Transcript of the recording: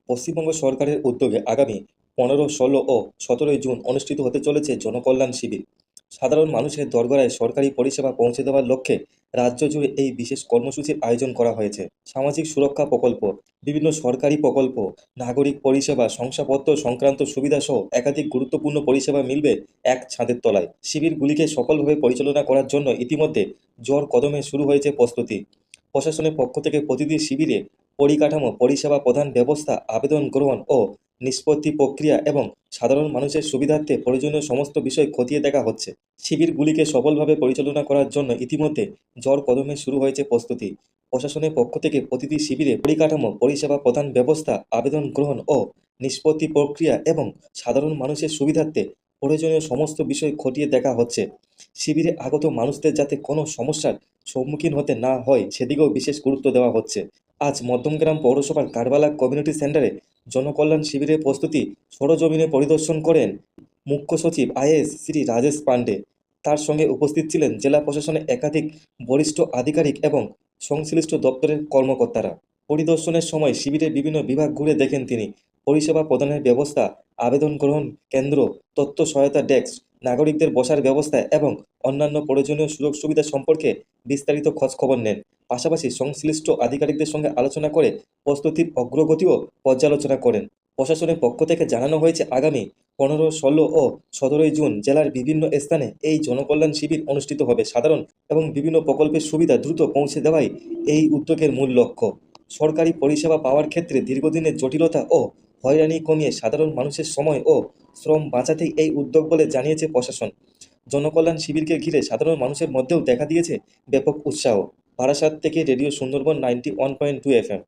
পশ্চিমবঙ্গ সরকারের উদ্যোগে আগামী 15, 16 ও 17 জুন অনুষ্ঠিত হতে চলেছে জনকল্যাণ শিবির। সাধারণ মানুষের দোরগোড়ায় সরকারি পরিষেবা পৌঁছে দেওয়ার লক্ষ্যে রাজ্য জুড়ে এই বিশেষ কর্মসূচির আয়োজন করা হয়েছে। সামাজিক সুরক্ষা প্রকল্প, বিভিন্ন সরকারি প্রকল্প, নাগরিক পরিষেবা, শংসাপত্র সংক্রান্ত সুবিধাসহ একাধিক গুরুত্বপূর্ণ পরিষেবা মিলবে এক ছাদের তলায়। শিবিরগুলিকে সফলভাবে পরিচালনা করার জন্য ইতিমধ্যে জোর কদমে শুরু হয়েছে প্রস্তুতি। প্রশাসনের পক্ষ থেকে প্রতিটি শিবিরে পরিকাঠামো, পরিষেবা প্রদান ব্যবস্থা, আবেদন গ্রহণ ও নিষ্পত্তি প্রক্রিয়া এবং সাধারণ মানুষের সুবিধার্থে প্রয়োজনীয় সমস্ত বিষয় খতিয়ে দেখা হচ্ছে। শিবিরগুলিকে সফলভাবে পরিচালনা করার জন্য ইতিমধ্যে জোর কদমে শুরু হয়েছে প্রস্তুতি। প্রশাসনের পক্ষ থেকে প্রতিটি শিবিরে পরিকাঠামো, পরিষেবা প্রদান ব্যবস্থা, আবেদন গ্রহণ ও নিষ্পত্তি প্রক্রিয়া এবং সাধারণ মানুষের সুবিধার্থে প্রয়োজনীয় সমস্ত বিষয় খতিয়ে দেখা হচ্ছে। শিবিরে আগত মানুষদের যাতে কোনো সমস্যার সম্মুখীন হতে না হয় সেদিকেও বিশেষ গুরুত্ব দেওয়া হচ্ছে। আজ মধ্যমগ্রাম পৌরসভার কারবালা কমিউনিটি সেন্টারে জনকল্যাণ শিবিরের প্রস্তুতি সরজমিনে পরিদর্শন করেন মুখ্য সচিব আইএএস শ্রী রাজেশ পাণ্ডে। তার সঙ্গে উপস্থিত ছিলেন জেলা প্রশাসনের একাধিক বরিষ্ঠ আধিকারিক এবং সংশ্লিষ্ট দপ্তরের কর্মকর্তারা। পরিদর্শনের সময় শিবিরের বিভিন্ন বিভাগ ঘুরে দেখেন তিনি। পরিষেবা প্রদানের ব্যবস্থা, আবেদন গ্রহণ কেন্দ্র, তথ্য সহায়তা ডেস্ক, নাগরিকদের বসার ব্যবস্থা এবং অন্যান্য প্রয়োজনীয় সুযোগ সুবিধা সম্পর্কে বিস্তারিত খোঁজখবর নেন। পাশাপাশি সংশ্লিষ্ট আধিকারিকদের সঙ্গে আলোচনা করে প্রস্তুতির অগ্রগতিও পর্যালোচনা করেন। প্রশাসনের পক্ষ থেকে জানানো হয়েছে আগামী 15, 16 ও 17 জুন জেলার বিভিন্ন স্থানে এই জনকল্যাণ শিবির অনুষ্ঠিত হবে। সাধারণ এবং বিভিন্ন প্রকল্পের সুবিধা দ্রুত পৌঁছে দেওয়াই এই উদ্যোগের মূল লক্ষ্য। সরকারি পরিষেবা পাওয়ার ক্ষেত্রে দীর্ঘদিনের জটিলতা ও হয়রানি কমিয়ে সাধারণ মানুষের সময় ও শ্রম বাঁচাতেই এই উদ্যোগ বলে জানিয়েছে প্রশাসন। জনকল্যাণ শিবিরকে ঘিরে সাধারণ মানুষের মধ্যেও দেখা দিয়েছে ব্যাপক উৎসাহ। বারাসাত থেকে রেডিও সুন্দরবন 91.2 FM।